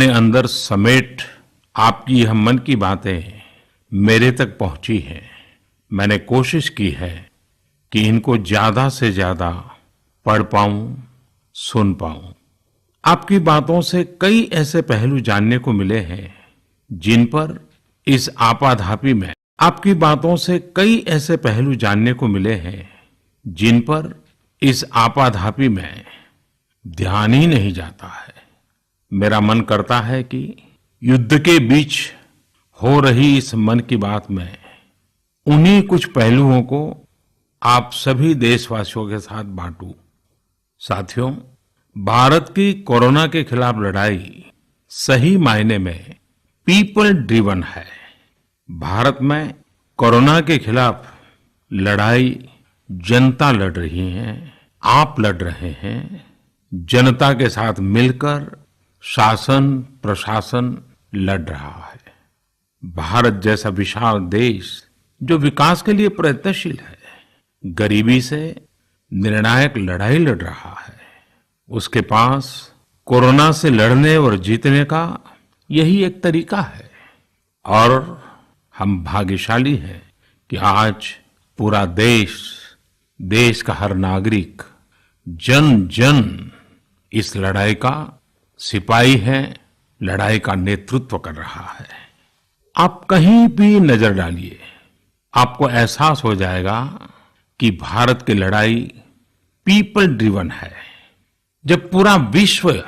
अपने अंदर समेट आपकी यह मन की बातें मेरे तक पहुंची हैं। मैंने कोशिश की है कि इनको ज्यादा से ज्यादा पढ़ पाऊं, सुन पाऊं। आपकी बातों से कई ऐसे पहलू जानने को मिले हैं जिन पर इस आपाधापी में आपकी बातों से कई ऐसे पहलू जानने को मिले हैं जिन पर इस आपाधापी में ध्यान ही नहीं जाता है। मेरा मन करता है कि युद्ध के बीच हो रही इस मन की बात में उन्हीं कुछ पहलुओं को आप सभी देशवासियों के साथ बांटूं। साथियों, भारत की कोरोना के खिलाफ लड़ाई सही मायने में पीपल ड्रिवन है। भारत में कोरोना के खिलाफ लड़ाई जनता लड़ रही है, आप लड़ रहे हैं। जनता के साथ मिलकर शासन प्रशासन लड़ रहा है। भारत जैसा विशाल देश जो विकास के लिए प्रयत्नशील है, गरीबी से निर्णायक लड़ाई लड़ रहा है। उसके पास कोरोना से लड़ने और जीतने का यही एक तरीका है। और हम भाग्यशाली हैं कि आज पूरा देश का हर नागरिक जन जन इस लड़ाई का सिपाही है, लड़ाई का नेतृत्व कर रहा है। आप कहीं भी नजर डालिए, आपको एहसास हो जाएगा कि भारत की लड़ाई पीपल ड्रिवन है। जब पूरा विश्व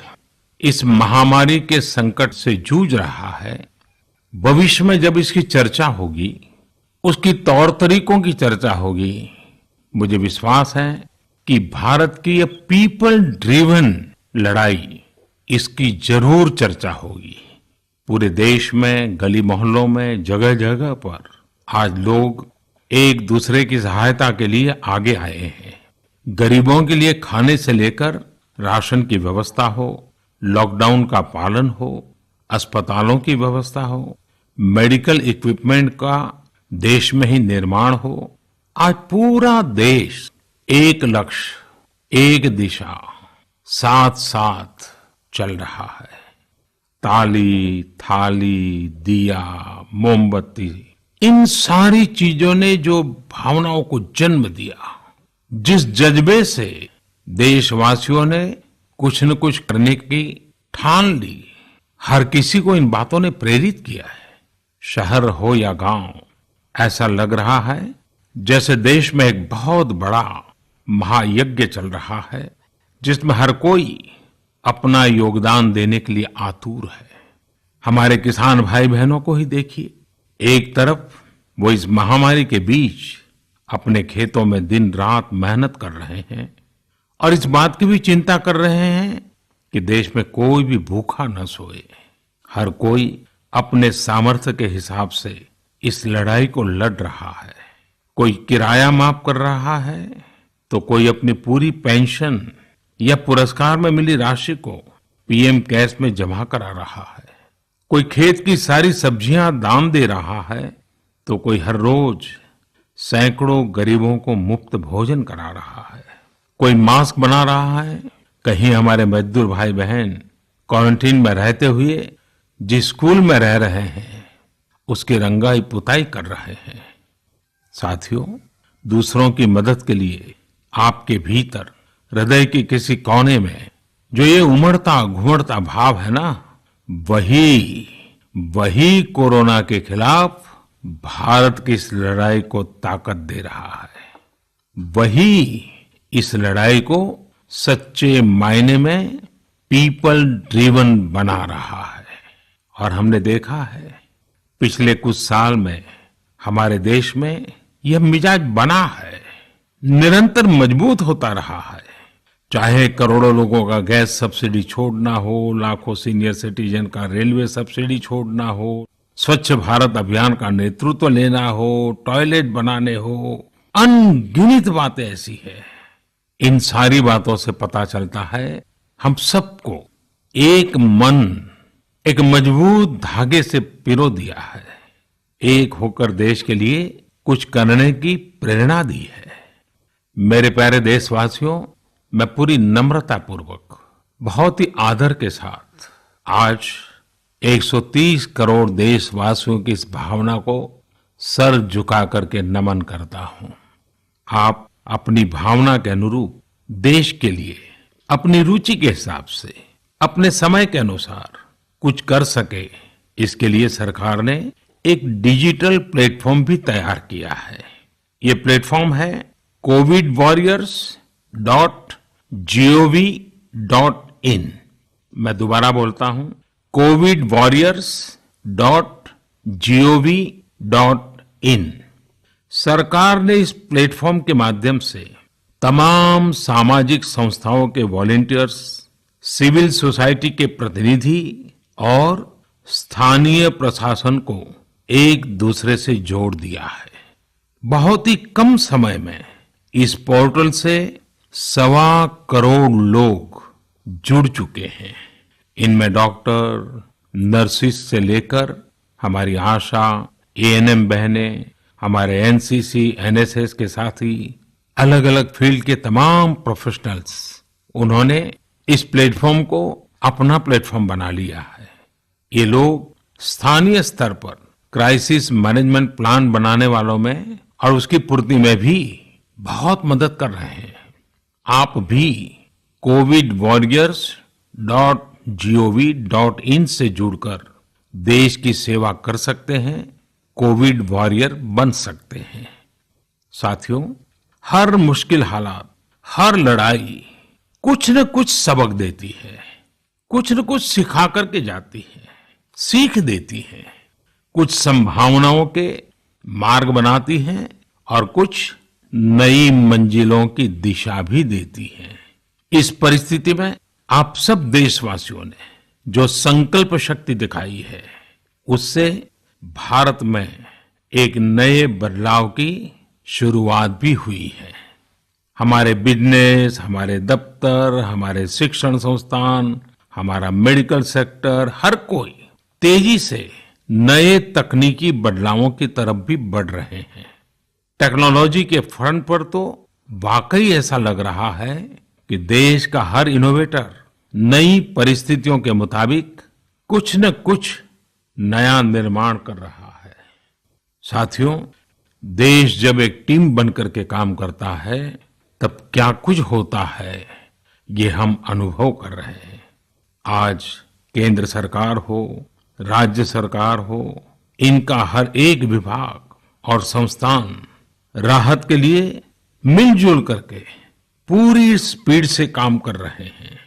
इस महामारी के संकट से जूझ रहा है, भविष्य में जब इसकी चर्चा होगी, उसकी तौर तरीकों की चर्चा होगी, मुझे विश्वास है कि भारत की ये पीपल ड्रिवन लड़ाई इसकी जरूर चर्चा होगी। पूरे देश में गली मोहल्लों में जगह जगह पर आज लोग एक दूसरे की सहायता के लिए आगे आए हैं। गरीबों के लिए खाने से लेकर राशन की व्यवस्था हो, लॉकडाउन का पालन हो, अस्पतालों की व्यवस्था हो, मेडिकल इक्विपमेंट का देश में ही निर्माण हो। आज पूरा देश एक लक्ष्य, एक दिशा, साथ साथ चल रहा है। ताली, थाली, दिया, मोमबत्ती, इन सारी चीजों ने जो भावनाओं को जन्म दिया, जिस जज्बे से देशवासियों ने कुछ न कुछ करने की ठान ली, हर किसी को इन बातों ने प्रेरित किया है। शहर हो या गांव, ऐसा लग रहा है जैसे देश में एक बहुत बड़ा महायज्ञ चल रहा है, जिसमें हर कोई अपना योगदान देने के लिए आतुर है। हमारे किसान भाई बहनों को ही देखिए, एक तरफ वो इस महामारी के बीच अपने खेतों में दिन रात मेहनत कर रहे हैं और इस बात की भी चिंता कर रहे हैं कि देश में कोई भी भूखा न सोए। हर कोई अपने सामर्थ्य के हिसाब से इस लड़ाई को लड़ रहा है। कोई किराया माफ कर रहा है, तो कोई अपनी पूरी पेंशन या पुरस्कार में मिली राशि को पीएम केयर्स में जमा करा रहा है। कोई खेत की सारी सब्जियां दान दे रहा है, तो कोई हर रोज सैकड़ों गरीबों को मुफ्त भोजन करा रहा है। कोई मास्क बना रहा है। कहीं हमारे मजदूर भाई बहन क्वारंटीन में रहते हुए जिस स्कूल में रह रहे हैं, उसकी रंगाई पुताई कर रहे हैं। साथियों, दूसरों की मदद के लिए आपके भीतर हृदय के किसी कोने में जो ये उमड़ता घुमड़ता भाव है ना, वही कोरोना के खिलाफ भारत की इस लड़ाई को ताकत दे रहा है। वही इस लड़ाई को सच्चे मायने में पीपल ड्रिवन बना रहा है। और हमने देखा है पिछले कुछ साल में हमारे देश में यह मिजाज बना है, निरंतर मजबूत होता रहा है। चाहे करोड़ों लोगों का गैस सब्सिडी छोड़ना हो, लाखों सीनियर सिटीजन का रेलवे सब्सिडी छोड़ना हो, स्वच्छ भारत अभियान का नेतृत्व लेना हो, टॉयलेट बनाने हो, अनगिनत बातें ऐसी है। इन सारी बातों से पता चलता है हम सबको एक मन, एक मजबूत धागे से पिरो दिया है। एक होकर देश के लिए कुछ करने की प्रेरणा दी है। मेरे प्यारे देशवासियों, मैं पूरी नम्रता पूर्वक, बहुत ही आदर के साथ आज 130 करोड़ देशवासियों की इस भावना को सर झुका करके नमन करता हूं। आप अपनी भावना के अनुरूप देश के लिए अपनी रुचि के हिसाब से अपने समय के अनुसार कुछ कर सके, इसके लिए सरकार ने एक डिजिटल प्लेटफॉर्म भी तैयार किया है। ये प्लेटफॉर्म है covidwarriors.gov.in। मैं दोबारा बोलता हूं, covidwarriors.gov.in। सरकार ने इस प्लेटफॉर्म के माध्यम से तमाम सामाजिक संस्थाओं के वॉलंटियर्स, सिविल सोसाइटी के प्रतिनिधि और स्थानीय प्रशासन को एक दूसरे से जोड़ दिया है। बहुत ही कम समय में इस पोर्टल से 1.25 करोड़ लोग जुड़ चुके हैं। इनमें डॉक्टर, नर्सिस से लेकर हमारी आशा, एएनएम बहनें, हमारे एनसीसी, एनएसएस के साथी, अलग अलग फील्ड के तमाम प्रोफेशनल्स, उन्होंने इस प्लेटफॉर्म को अपना प्लेटफॉर्म बना लिया है। ये लोग स्थानीय स्तर पर क्राइसिस मैनेजमेंट प्लान बनाने वालों में और उसकी पूर्ति में भी बहुत मदद कर रहे हैं। आप भी covidwarriors.gov.in से जुड़कर देश की सेवा कर सकते हैं, कोविड वॉरियर बन सकते हैं। साथियों, हर मुश्किल हालात, हर लड़ाई कुछ न कुछ सबक देती है, कुछ न कुछ सिखा करके जाती है, सीख देती है, कुछ संभावनाओं के मार्ग बनाती है और कुछ नई मंजिलों की दिशा भी देती है। इस परिस्थिति में आप सब देशवासियों ने जो संकल्प शक्ति दिखाई है, उससे भारत में एक नए बदलाव की शुरुआत भी हुई है। हमारे बिजनेस, हमारे दफ्तर, हमारे शिक्षण संस्थान, हमारा मेडिकल सेक्टर, हर कोई तेजी से नए तकनीकी बदलावों की तरफ भी बढ़ रहे हैं। टेक्नोलॉजी के फ्रंट पर तो वाकई ऐसा लग रहा है कि देश का हर इनोवेटर नई परिस्थितियों के मुताबिक कुछ न कुछ नया निर्माण कर रहा है। साथियों, देश जब एक टीम बनकर के काम करता है, तब क्या कुछ होता है, ये हम अनुभव कर रहे हैं। आज केंद्र सरकार हो, राज्य सरकार हो, इनका हर एक विभाग और संस्थान राहत के लिए मिलजुल करके पूरी स्पीड से काम कर रहे हैं।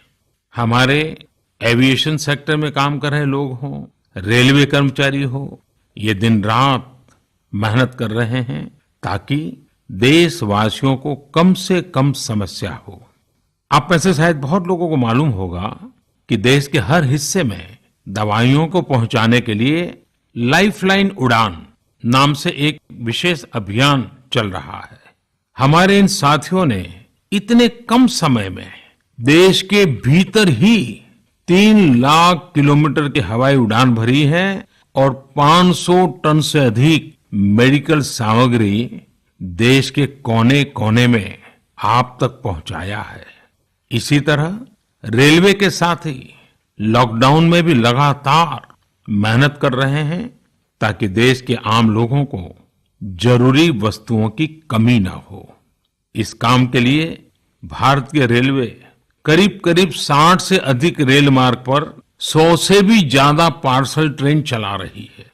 हमारे एविएशन सेक्टर में काम कर रहे लोग हों, रेलवे कर्मचारी हो, ये दिन रात मेहनत कर रहे हैं ताकि देशवासियों को कम से कम समस्या हो। आप में से शायद बहुत लोगों को मालूम होगा कि देश के हर हिस्से में दवाइयों को पहुंचाने के लिए लाइफलाइन उड़ान नाम से एक विशेष अभियान चल रहा है। हमारे इन साथियों ने इतने कम समय में देश के भीतर ही 3 लाख किलोमीटर की हवाई उड़ान भरी है और 500 टन से अधिक मेडिकल सामग्री देश के कोने कोने में आप तक पहुंचाया है। इसी तरह रेलवे के साथ ही लॉकडाउन में भी लगातार मेहनत कर रहे हैं ताकि देश के आम लोगों को जरूरी वस्तुओं की कमी ना हो। इस काम के लिए भारतीय रेलवे करीब करीब 60 से अधिक रेल मार्ग पर 100 से भी ज्यादा पार्सल ट्रेन चला रही है।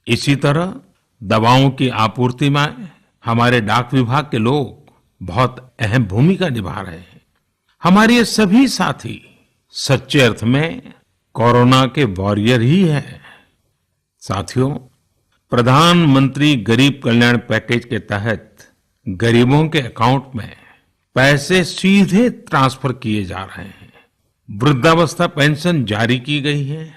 इसी तरह दवाओं की आपूर्ति में हमारे डाक विभाग के लोग बहुत अहम भूमिका निभा रहे हैं। हमारे ये सभी साथी सच्चे अर्थ में कोरोना के वॉरियर ही हैं। साथियों, प्रधानमंत्री गरीब कल्याण पैकेज के तहत गरीबों के अकाउंट में पैसे सीधे ट्रांसफर किए जा रहे हैं। वृद्धावस्था पेंशन जारी की गई है।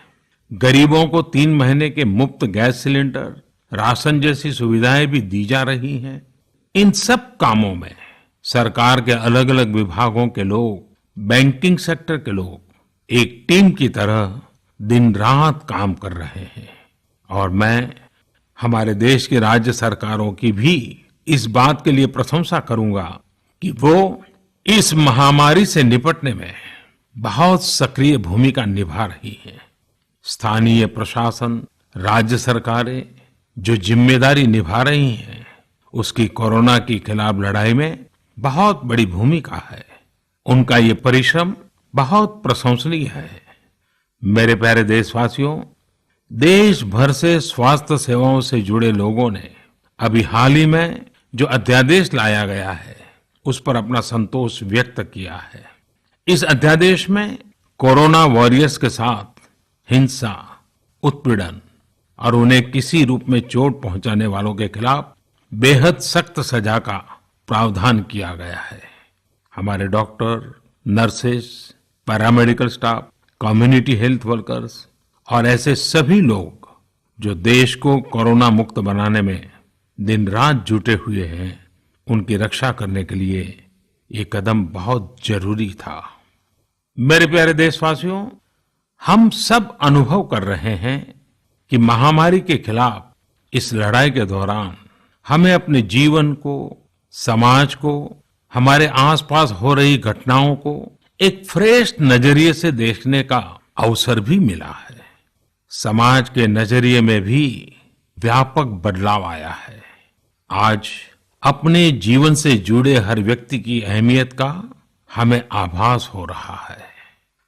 गरीबों को 3 महीने के मुफ्त गैस सिलेंडर, राशन जैसी सुविधाएं भी दी जा रही हैं। इन सब कामों में सरकार के अलग अलग विभागों के लोग, बैंकिंग सेक्टर के लोग एक टीम की तरह दिन रात काम कर रहे हैं। और मैं हमारे देश की राज्य सरकारों की भी इस बात के लिए प्रशंसा करूंगा कि वो इस महामारी से निपटने में बहुत सक्रिय भूमिका निभा रही है। स्थानीय प्रशासन, राज्य सरकारें जो जिम्मेदारी निभा रही हैं, उसकी कोरोना के खिलाफ लड़ाई में बहुत बड़ी भूमिका है। उनका ये परिश्रम बहुत प्रशंसनीय है। मेरे प्यारे देशवासियों, देश भर से स्वास्थ्य सेवाओं से जुड़े लोगों ने अभी हाल ही में जो अध्यादेश लाया गया है, उस पर अपना संतोष व्यक्त किया है। इस अध्यादेश में कोरोना वॉरियर्स के साथ हिंसा, उत्पीड़न और उन्हें किसी रूप में चोट पहुंचाने वालों के खिलाफ बेहद सख्त सजा का प्रावधान किया गया है। हमारे doctor, nurses, paramedical staff, community health workers और ऐसे सभी लोग जो देश को कोरोना मुक्त बनाने में दिन रात जुटे हुए हैं, उनकी रक्षा करने के लिए ये कदम बहुत जरूरी था। मेरे प्यारे देशवासियों, हम सब अनुभव कर रहे हैं कि महामारी के खिलाफ इस लड़ाई के दौरान हमें अपने जीवन को, समाज को, हमारे आसपास हो रही घटनाओं को एक फ्रेश नजरिए से देखने का अवसर भी मिला है। समाज के नजरिए में भी व्यापक बदलाव आया है। आज अपने जीवन से जुड़े हर व्यक्ति की अहमियत का हमें आभास हो रहा है।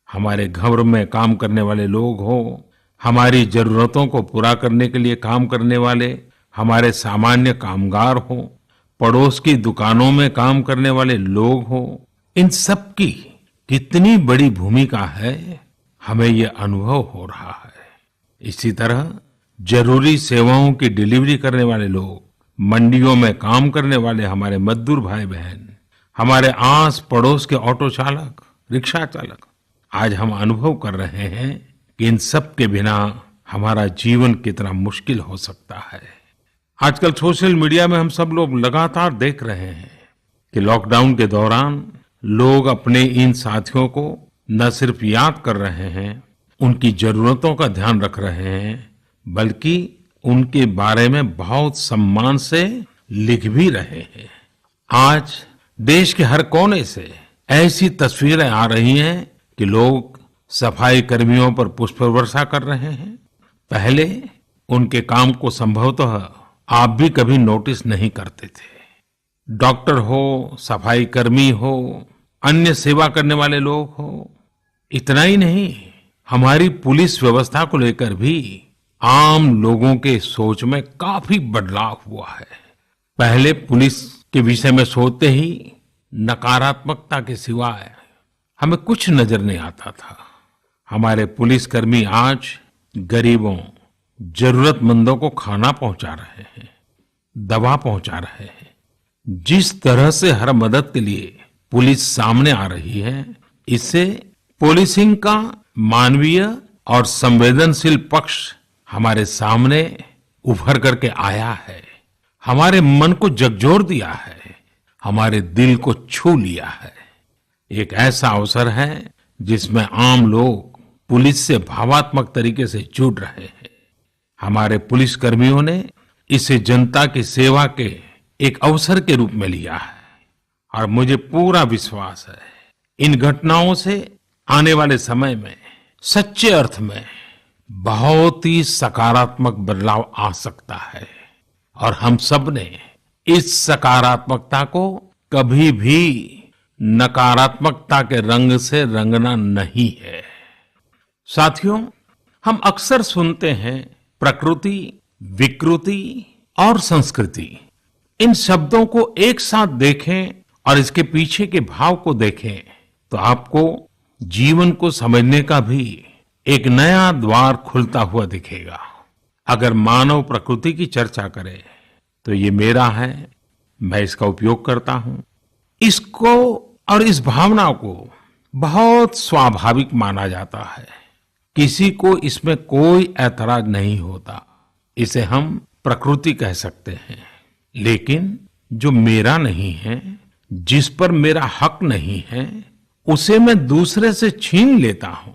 हमारे घर में काम करने वाले लोग हो, हमारी जरूरतों को पूरा करने के लिए काम करने वाले हमारे सामान्य कामगार हो, पड़ोस की दुकानों में काम करने वाले लोग हो, इन सब की कितनी बड़ी भूमिका है, हमें ये अनुभव हो रहा है। इसी तरह जरूरी सेवाओं की डिलीवरी करने वाले लोग, मंडियों में काम करने वाले हमारे मजदूर भाई बहन, हमारे आस पड़ोस के ऑटो चालक, रिक्शा चालक, आज हम अनुभव कर रहे हैं कि इन सब के बिना हमारा जीवन कितना मुश्किल हो सकता है। आजकल सोशल मीडिया में हम सब लोग लगातार देख रहे हैं कि लॉकडाउन के दौरान लोग अपने इन साथियों को न सिर्फ याद कर रहे हैं, उनकी जरूरतों का ध्यान रख रहे हैं, बल्कि उनके बारे में बहुत सम्मान से लिख भी रहे हैं। आज देश के हर कोने से ऐसी तस्वीरें आ रही हैं कि लोग सफाई कर्मियों पर पुष्प वर्षा कर रहे हैं। पहले उनके काम को संभवतः आप भी कभी नोटिस नहीं करते थे। डॉक्टर हो, सफाई कर्मी हो, अन्य सेवा करने वाले लोग हो, इतना ही नहीं, हमारी पुलिस व्यवस्था को लेकर भी आम लोगों के सोच में काफी बदलाव हुआ है। पहले पुलिस के विषय में सोचते ही नकारात्मकता के सिवाय हमें कुछ नजर नहीं आता था। हमारे पुलिसकर्मी आज गरीबों, जरूरतमंदों को खाना पहुंचा रहे हैं, दवा पहुंचा रहे हैं। जिस तरह से हर मदद के लिए पुलिस सामने आ रही है, इससे पुलिसिंग का मानवीय और संवेदनशील पक्ष हमारे सामने उभर करके आया है, हमारे मन को झकझोर दिया है, हमारे दिल को छू लिया है। एक ऐसा अवसर है जिसमें आम लोग पुलिस से भावात्मक तरीके से जुड़ रहे हैं। हमारे पुलिस कर्मियों ने इसे जनता की सेवा के एक अवसर के रूप में लिया है और मुझे पूरा विश्वास है इन घटनाओं से आने वाले समय में सच्चे अर्थ में बहुत ही सकारात्मक बदलाव आ सकता है और हम सब ने इस सकारात्मकता को कभी भी नकारात्मकता के रंग से रंगना नहीं है। साथियों, हम अक्सर सुनते हैं प्रकृति, विकृति और संस्कृति। इन शब्दों को एक साथ देखें और इसके पीछे के भाव को देखें तो आपको जीवन को समझने का भी एक नया द्वार खुलता हुआ दिखेगा। अगर मानव प्रकृति की चर्चा करें तो ये मेरा है, मैं इसका उपयोग करता हूं। इसको और इस भावना को बहुत स्वाभाविक माना जाता है, किसी को इसमें कोई ऐतराज नहीं होता। इसे हम प्रकृति कह सकते हैं। लेकिन जो मेरा नहीं है, जिस पर मेरा हक नहीं है, उसे मैं दूसरे से छीन लेता हूं,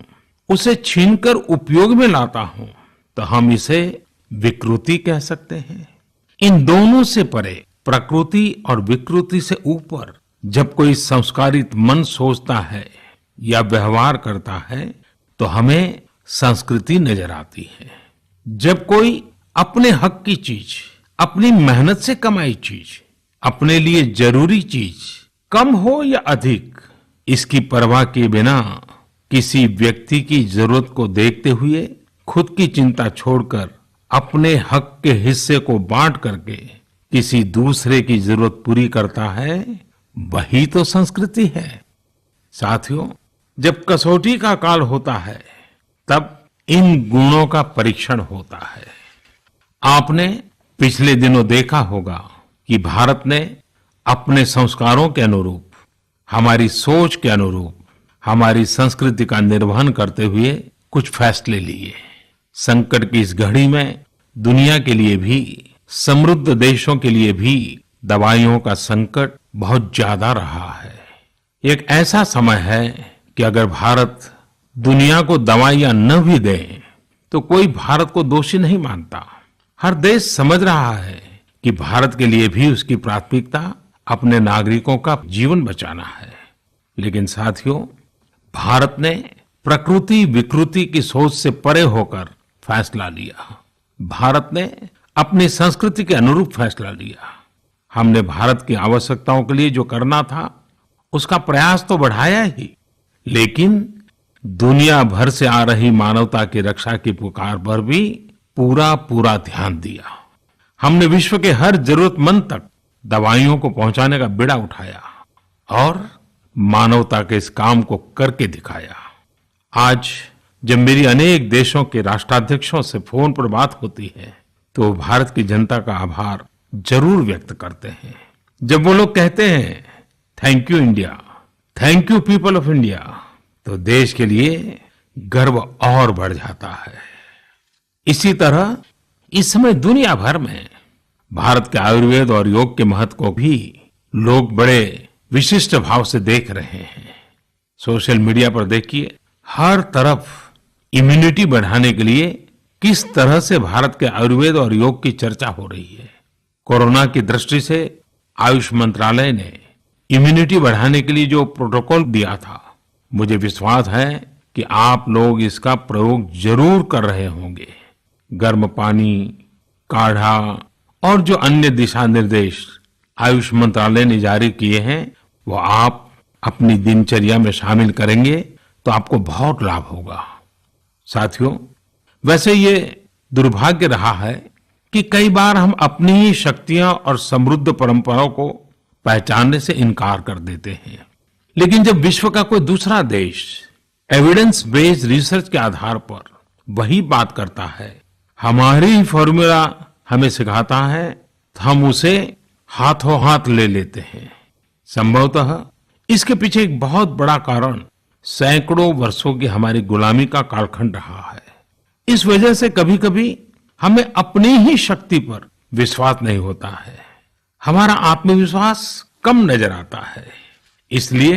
उसे छीनकर उपयोग में लाता हूं, तो हम इसे विकृति कह सकते हैं। इन दोनों से परे, प्रकृति और विकृति से ऊपर जब कोई संस्कारित मन सोचता है या व्यवहार करता है तो हमें संस्कृति नजर आती है। जब कोई अपने हक की चीज, अपनी मेहनत से कमाई चीज, अपने लिए जरूरी चीज कम हो या अधिक, इसकी परवाह किए बिना किसी व्यक्ति की जरूरत को देखते हुए खुद की चिंता छोड़कर अपने हक के हिस्से को बांट करके किसी दूसरे की जरूरत पूरी करता है, वही तो संस्कृति है। साथियों, जब कसौटी का काल होता है तब इन गुणों का परीक्षण होता है। आपने पिछले दिनों देखा होगा कि भारत ने अपने संस्कारों के अनुरूप, हमारी सोच के अनुरूप, हमारी संस्कृति का निर्वहन करते हुए कुछ फैसले लिए। संकट की इस घड़ी में दुनिया के लिए भी, समृद्ध देशों के लिए भी दवाइयों का संकट बहुत ज्यादा रहा है। एक ऐसा समय है कि अगर भारत दुनिया को दवाइयां न भी दे तो कोई भारत को दोषी नहीं मानता। हर देश समझ रहा है कि भारत के लिए भी उसकी प्राथमिकता अपने नागरिकों का जीवन बचाना है। लेकिन साथियों, भारत ने प्रकृति विकृति की सोच से परे होकर फैसला लिया। भारत ने अपनी संस्कृति के अनुरूप फैसला लिया। हमने भारत की आवश्यकताओं के लिए जो करना था उसका प्रयास तो बढ़ाया ही, लेकिन दुनिया भर से आ रही मानवता की रक्षा की पुकार पर भी पूरा ध्यान दिया। हमने विश्व के हर जरूरतमंद तक दवाइयों को पहुंचाने का बीड़ा उठाया और मानवता के इस काम को करके दिखाया। आज जब मेरी अनेक देशों के राष्ट्राध्यक्षों से फोन पर बात होती है तो वो भारत की जनता का आभार जरूर व्यक्त करते हैं। जब वो लोग कहते हैं thank you India, thank you people of India, तो देश के लिए गर्व और बढ़ जाता है। इसी तरह इस समय दुनिया भर में भारत के आयुर्वेद और योग के महत्व को भी लोग बड़े विशिष्ट भाव से देख रहे हैं। सोशल मीडिया पर देखिए, हर तरफ इम्यूनिटी बढ़ाने के लिए किस तरह से भारत के आयुर्वेद और योग की चर्चा हो रही है। कोरोना की दृष्टि से आयुष मंत्रालय ने इम्यूनिटी बढ़ाने के लिए जो प्रोटोकॉल दिया था, मुझे विश्वास है कि आप लोग इसका प्रयोग जरूर कर रहे होंगे। गर्म पानी, काढ़ा और जो अन्य दिशा निर्देश आयुष मंत्रालय ने जारी किए हैं वो आप अपनी दिनचर्या में शामिल करेंगे तो आपको बहुत लाभ होगा। साथियों, वैसे ये दुर्भाग्य रहा है कि कई बार हम अपनी ही शक्तियां और समृद्ध परंपराओं को पहचानने से इनकार कर देते हैं। लेकिन जब विश्व का कोई दूसरा देश एविडेंस बेस्ड रिसर्च के आधार पर वही बात करता है, हमारी फॉर्मूला हमें सिखाता है, तो हम उसे हाथों हाथ ले लेते हैं। संभवतः इसके पीछे एक बहुत बड़ा कारण सैकड़ों वर्षों की हमारी गुलामी का कालखंड रहा है। इस वजह से कभी कभी हमें अपनी ही शक्ति पर विश्वास नहीं होता है, हमारा आत्मविश्वास कम नजर आता है। इसलिए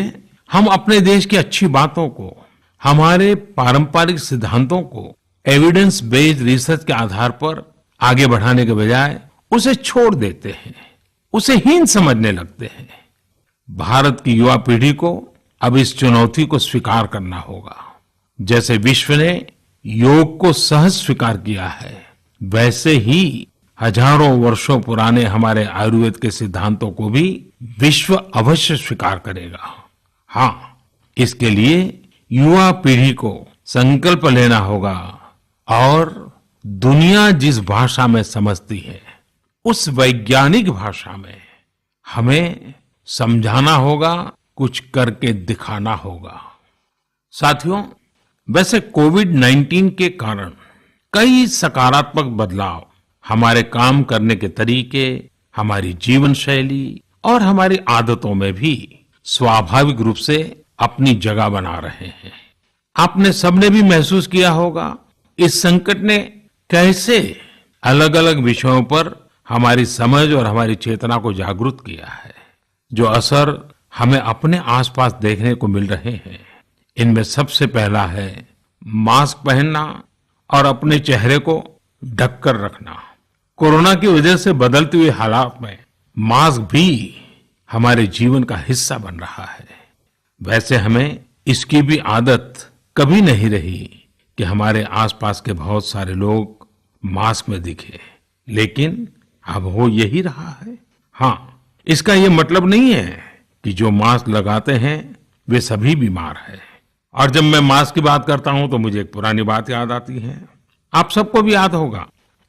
हम अपने देश की अच्छी बातों को, हमारे पारंपरिक सिद्धांतों को एविडेंस बेस्ड रिसर्च के आधार पर आगे बढ़ाने के बजाय उसे छोड़ देते हैं, उसे हीन समझने लगते हैं। भारत की युवा पीढ़ी को अब इस चुनौती को स्वीकार करना होगा। जैसे विश्व ने योग को सहज स्वीकार किया है, वैसे ही हजारों वर्षों पुराने हमारे आयुर्वेद के सिद्धांतों को भी विश्व अवश्य स्वीकार करेगा। हाँ, इसके लिए युवा पीढ़ी को संकल्प लेना होगा और दुनिया जिस भाषा में समझती है उस वैज्ञानिक भाषा में हमें समझाना होगा, कुछ करके दिखाना होगा। साथियों, वैसे कोविड-19 के कारण कई सकारात्मक बदलाव हमारे काम करने के तरीके, हमारी जीवन शैली और हमारी आदतों में भी स्वाभाविक रूप से अपनी जगह बना रहे हैं। आपने सबने भी महसूस किया होगा इस संकट ने कैसे अलग अलग विषयों पर हमारी समझ और हमारी चेतना को जागरूक किया है। जो असर हमें अपने आसपास देखने को मिल रहे हैं, इनमें सबसे पहला है मास्क पहनना और अपने चेहरे को ढककर रखना। कोरोना की वजह से बदलते हुए हालात में मास्क भी हमारे जीवन का हिस्सा बन रहा है। वैसे हमें इसकी भी आदत कभी नहीं रही कि हमारे आसपास के बहुत सारे लोग मास्क में दिखे, लेकिन अब हो यही रहा है। हाँ, इसका ये मतलब नहीं है कि जो मास्क लगाते हैं वे सभी बीमार हैं। और जब मैं मास्क की बात करता हूं तो मुझे एक पुरानी बात याद आती है। आप सबको भी याद होगा,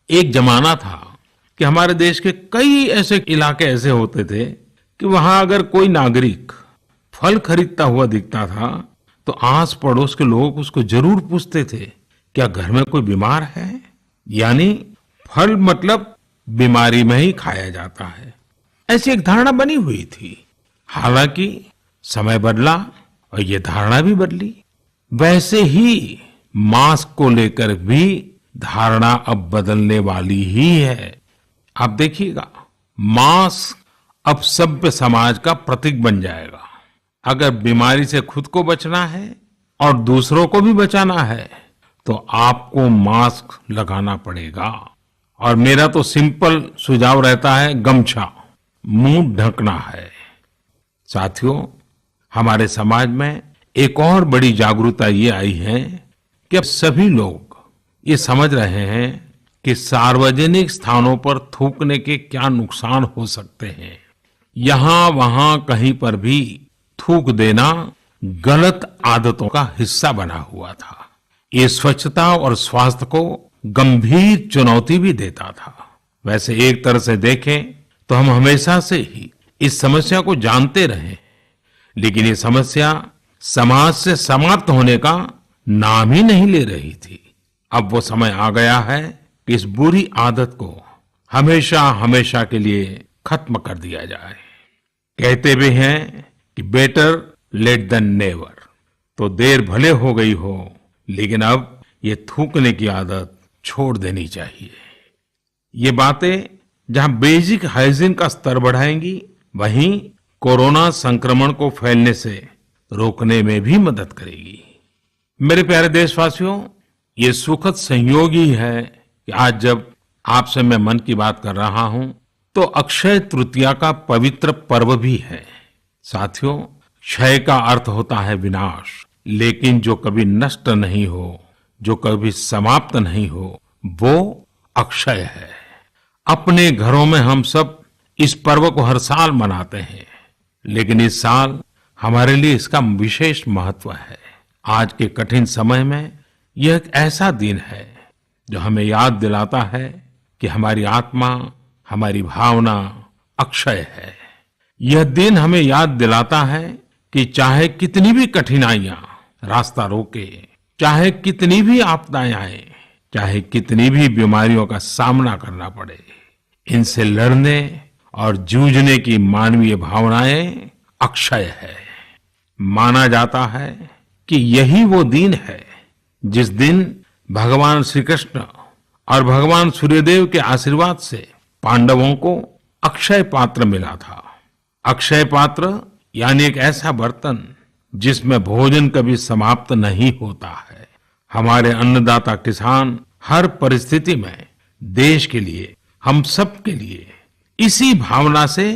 एक जमाना था कि हमारे देश के कई ऐसे इलाके ऐसे होते थे कि वहां अगर कोई नागरिक फल खरीदता हुआ दिखता था तो आस पड़ोस के लोग उसको जरूर पूछते थे, क्या घर में कोई बीमार है? यानी फल मतलब बीमारी में ही खाया जाता है, ऐसी एक धारणा बनी हुई थी। हालांकि समय बदला और ये धारणा भी बदली। वैसे ही मास्क को लेकर भी धारणा अब बदलने वाली ही है। आप देखिएगा, मास्क अब सभ्य समाज का प्रतीक बन जाएगा। अगर बीमारी से खुद को बचना है और दूसरों को भी बचाना है तो आपको मास्क लगाना पड़ेगा। और मेरा तो सिंपल सुझाव रहता है, गमछा, मुंह ढकना है। साथियों, हमारे समाज में एक और बड़ी जागरूकता ये आई है कि अब सभी लोग ये समझ रहे हैं कि सार्वजनिक स्थानों पर थूकने के क्या नुकसान हो सकते हैं। यहां वहां कहीं पर भी थूक देना गलत आदतों का हिस्सा बना हुआ था। ये स्वच्छता और स्वास्थ्य को गंभीर चुनौती भी देता था। वैसे एक तरह से देखें तो हम हमेशा से ही इस समस्या को जानते रहे, लेकिन ये समस्या समाज से समाप्त होने का नाम ही नहीं ले रही थी। अब वो समय आ गया है कि इस बुरी आदत को हमेशा हमेशा के लिए खत्म कर दिया जाए। कहते भी हैं कि बेटर लेट देन नेवर। तो देर भले हो गई हो, लेकिन अब ये थूकने की आदत छोड़ देनी चाहिए। ये बातें जहां बेसिक हाइजीन का स्तर बढ़ाएंगी, वहीं कोरोना संक्रमण को फैलने से रोकने में भी मदद करेगी। मेरे प्यारे देशवासियों, ये सुखद संयोग ही है कि आज जब आपसे मैं मन की बात कर रहा हूं तो अक्षय तृतीया का पवित्र पर्व भी है। साथियों, क्षय का अर्थ होता है विनाश, लेकिन जो कभी नष्ट नहीं हो, जो कभी समाप्त नहीं हो, वो अक्षय है। अपने घरों में हम सब इस पर्व को हर साल मनाते हैं, लेकिन इस साल हमारे लिए इसका विशेष महत्व है। आज के कठिन समय में यह एक ऐसा दिन है जो हमें याद दिलाता है कि हमारी आत्मा, हमारी भावना अक्षय है। यह दिन हमें याद दिलाता है कि चाहे कितनी भी कठिनाइयां रास्ता रोके, चाहे कितनी भी आपदाएं आए, चाहे कितनी भी बीमारियों का सामना करना पड़े, इनसे लड़ने और जूझने की मानवीय भावनाएं अक्षय है। माना जाता है कि यही वो दिन है जिस दिन भगवान श्री कृष्ण और भगवान सूर्यदेव के आशीर्वाद से पांडवों को अक्षय पात्र मिला था। अक्षय पात्र यानी एक ऐसा बर्तन जिसमें भोजन कभी समाप्त नहीं होता है। हमारे अन्नदाता किसान हर परिस्थिति में देश के लिए, हम सब के लिए इसी भावना से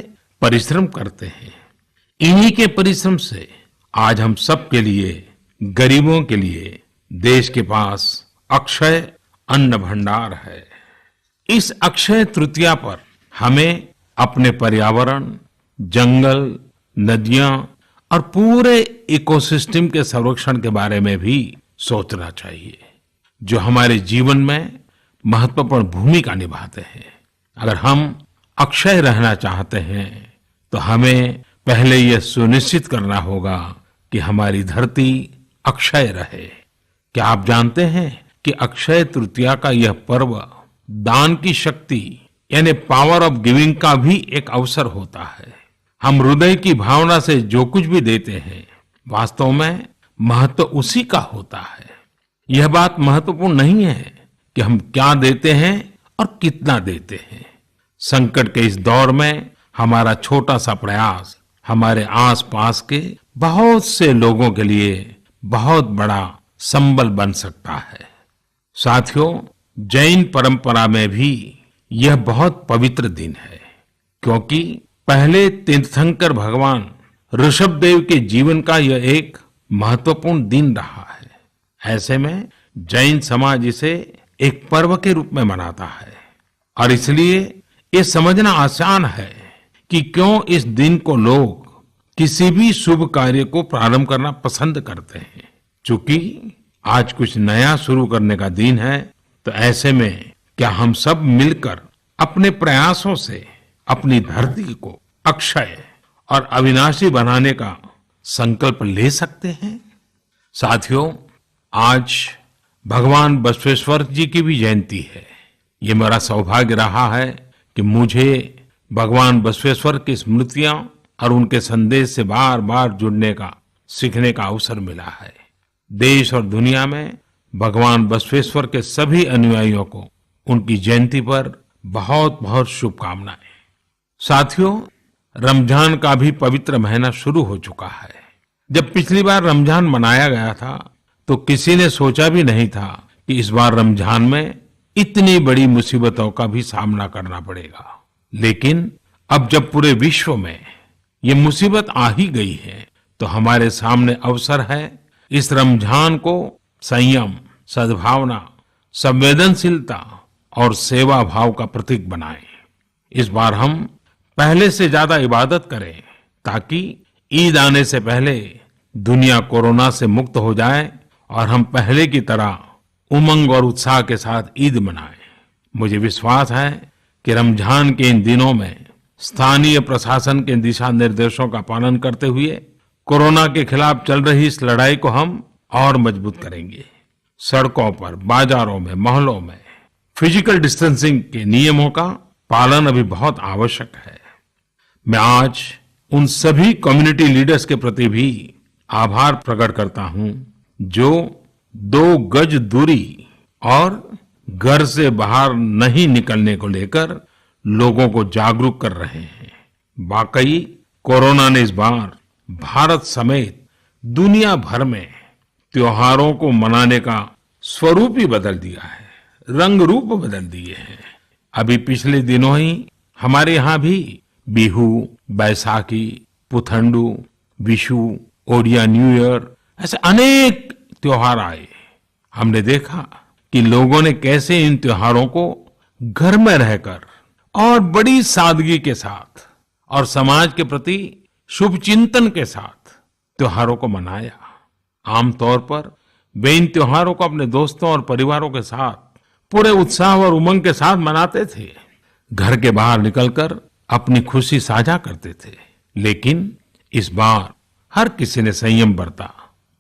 परिश्रम करते हैं। इन्हीं के परिश्रम से आज हम सब के लिए, गरीबों के लिए देश के पास अक्षय अन्न भंडार है। इस अक्षय तृतीया पर हमें अपने पर्यावरण, जंगल, नदियां और पूरे इकोसिस्टम के संरक्षण के बारे में भी सोचना चाहिए, जो हमारे जीवन में महत्वपूर्ण भूमिका निभाते हैं। अगर हम अक्षय रहना चाहते हैं तो हमें पहले यह सुनिश्चित करना होगा कि हमारी धरती अक्षय रहे। क्या आप जानते हैं कि अक्षय तृतीया का यह पर्व दान की शक्ति यानी पावर ऑफ गिविंग का भी एक अवसर होता है। हम हृदय की भावना से जो कुछ भी देते हैं, वास्तव में महत्व उसी का होता है। यह बात महत्वपूर्ण नहीं है कि हम क्या देते हैं और कितना देते हैं। संकट के इस दौर में हमारा छोटा सा प्रयास हमारे आसपास के बहुत से लोगों के लिए बहुत बड़ा संबल बन सकता है। साथियों, जैन परंपरा में भी यह बहुत पवित्र दिन है, क्योंकि पहले तीर्थंकर भगवान ऋषभ देव के जीवन का यह एक महत्वपूर्ण दिन रहा है। ऐसे में जैन समाज इसे एक पर्व के रूप में मनाता है और इसलिए ये समझना आसान है कि क्यों इस दिन को लोग किसी भी शुभ कार्य को प्रारंभ करना पसंद करते हैं। चूंकि आज कुछ नया शुरू करने का दिन है, तो ऐसे में क्या हम सब मिलकर अपने प्रयासों से अपनी धरती को अक्षय और अविनाशी बनाने का संकल्प ले सकते हैं। साथियों, आज भगवान बसवेश्वर जी की भी जयंती है। ये मेरा सौभाग्य रहा है कि मुझे भगवान बसवेश्वर की स्मृतियां और उनके संदेश से बार बार जुड़ने का, सीखने का अवसर मिला है। देश और दुनिया में भगवान बसवेश्वर के सभी अनुयायियों को उनकी जयंती पर बहुत बहुत शुभकामनाएं। साथियों, रमजान का भी पवित्र महीना शुरू हो चुका है। जब पिछली बार रमजान मनाया गया था तो किसी ने सोचा भी नहीं था कि इस बार रमजान में इतनी बड़ी मुसीबतों का भी सामना करना पड़ेगा। लेकिन अब जब पूरे विश्व में ये मुसीबत आ ही गई है, तो हमारे सामने अवसर है इस रमजान को संयम, सद्भावना, संवेदनशीलता और सेवा भाव का प्रतीक बनाएं। इस बार हम पहले से ज्यादा इबादत करें ताकि ईद आने से पहले दुनिया कोरोना से मुक्त हो जाए और हम पहले की तरह उमंग और उत्साह के साथ ईद मनाएं। मुझे विश्वास है कि रमजान के इन दिनों में स्थानीय प्रशासन के दिशा निर्देशों का पालन करते हुए कोरोना के खिलाफ चल रही इस लड़ाई को हम और मजबूत करेंगे। सड़कों पर, बाजारों में, मोहल्लों में फिजिकल डिस्टेंसिंग के नियमों का पालन अभी बहुत आवश्यक है। मैं आज उन सभी कम्युनिटी लीडर्स के प्रति भी आभार प्रकट करता हूं जो 2 गज दूरी और घर से बाहर नहीं निकलने को लेकर लोगों को जागरूक कर रहे हैं। वाकई कोरोना ने इस बार भारत समेत दुनिया भर में त्योहारों को मनाने का स्वरूप ही बदल दिया है, रंग रूप बदल दिए हैं। अभी पिछले दिनों ही हमारे यहाँ भी बिहू, बैसाखी, पुथंडू, विशु, ओडिया न्यू ईयर ऐसे अनेक त्योहार आए। हमने देखा कि लोगों ने कैसे इन त्योहारों को घर में रहकर और बड़ी सादगी के साथ और समाज के प्रति शुभ चिंतन के साथ त्योहारों को मनाया। आमतौर पर वे इन त्योहारों को अपने दोस्तों और परिवारों के साथ पूरे उत्साह और उमंग के साथ मनाते थे, घर के बाहर निकलकर अपनी खुशी साझा करते थे। लेकिन इस बार हर किसी ने संयम बरता,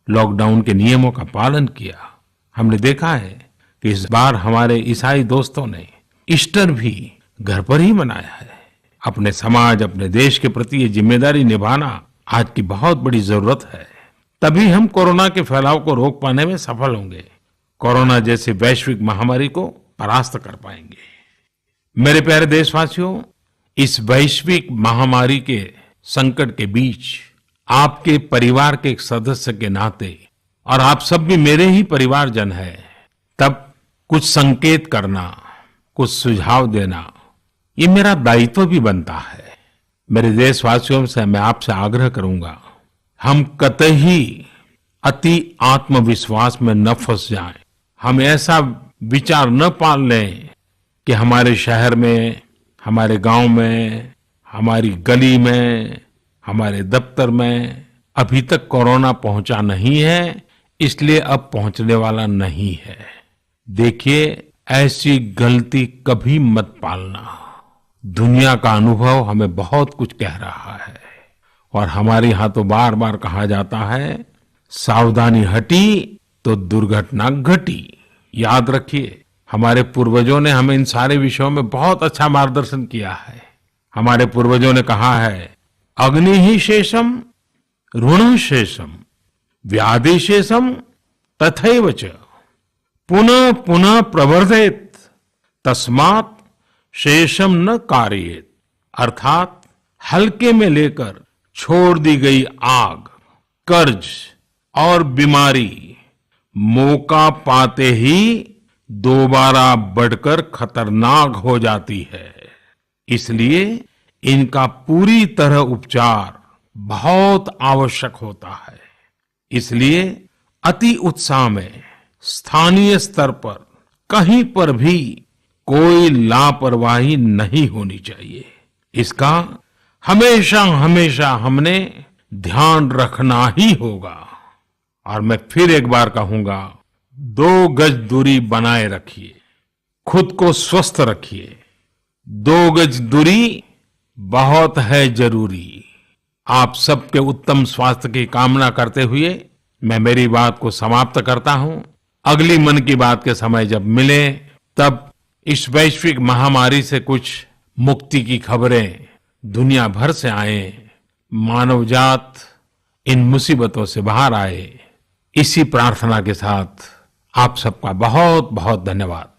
लॉकडाउन के नियमों का पालन किया। हमने देखा है कि इस बार हमारे ईसाई दोस्तों ने ईस्टर भी घर पर ही मनाया है। अपने समाज, अपने देश के प्रति ये जिम्मेदारी निभाना आज की बहुत बड़ी जरूरत है। तभी हम कोरोना के फैलाव को रोक पाने में सफल होंगे, कोरोना जैसी वैश्विक महामारी को परास्त कर पाएंगे। मेरे प्यारे देशवासियों, इस वैश्विक महामारी के संकट के बीच आपके परिवार के एक सदस्य के नाते, और आप सब भी मेरे ही परिवारजन हैं, तब कुछ संकेत करना, कुछ सुझाव देना, ये मेरा दायित्व भी बनता है। मेरे देशवासियों से मैं आपसे आग्रह करूंगा, हम कतई अति आत्मविश्वास में न फंस जाएं। हम ऐसा विचार न पाल लें कि हमारे शहर में, हमारे गांव में, हमारी गली में, हमारे दफ्तर में अभी तक कोरोना पहुंचा नहीं है, इसलिए अब पहुंचने वाला नहीं है। देखिए, ऐसी गलती कभी मत पालना। दुनिया का अनुभव हमें बहुत कुछ कह रहा है और हमारे यहाँ तो बार बार कहा जाता है, सावधानी हटी तो दुर्घटना घटी। याद रखिए, हमारे पूर्वजों ने हमें इन सारे विषयों में बहुत अच्छा मार्गदर्शन किया है। हमारे पूर्वजों ने कहा है, अग्नि ही शेषम ऋण शेषम व्याधि शेषम तथैव च पुनः पुनः प्रवर्धेत तस्मात् शेषम न कार्येत। अर्थात हल्के में लेकर छोड़ दी गई आग, कर्ज और बीमारी मौका पाते ही दोबारा बढ़कर खतरनाक हो जाती है। इसलिए इनका पूरी तरह उपचार बहुत आवश्यक होता है। इसलिए अति उत्साह में स्थानीय स्तर पर कहीं पर भी कोई लापरवाही नहीं होनी चाहिए। इसका हमेशा हमेशा हमने ध्यान रखना ही होगा। और मैं फिर एक बार कहूंगा, 2 गज दूरी बनाए रखिए, खुद को स्वस्थ रखिए। 2 गज दूरी बहुत है जरूरी। आप सबके उत्तम स्वास्थ्य की कामना करते हुए मैं मेरी बात को समाप्त करता हूं। अगली मन की बात के समय जब मिले, तब इस वैश्विक महामारी से कुछ मुक्ति की खबरें दुनिया भर से आए, मानवजात इन मुसीबतों से बाहर आए, इसी प्रार्थना के साथ आप सबका बहुत बहुत धन्यवाद।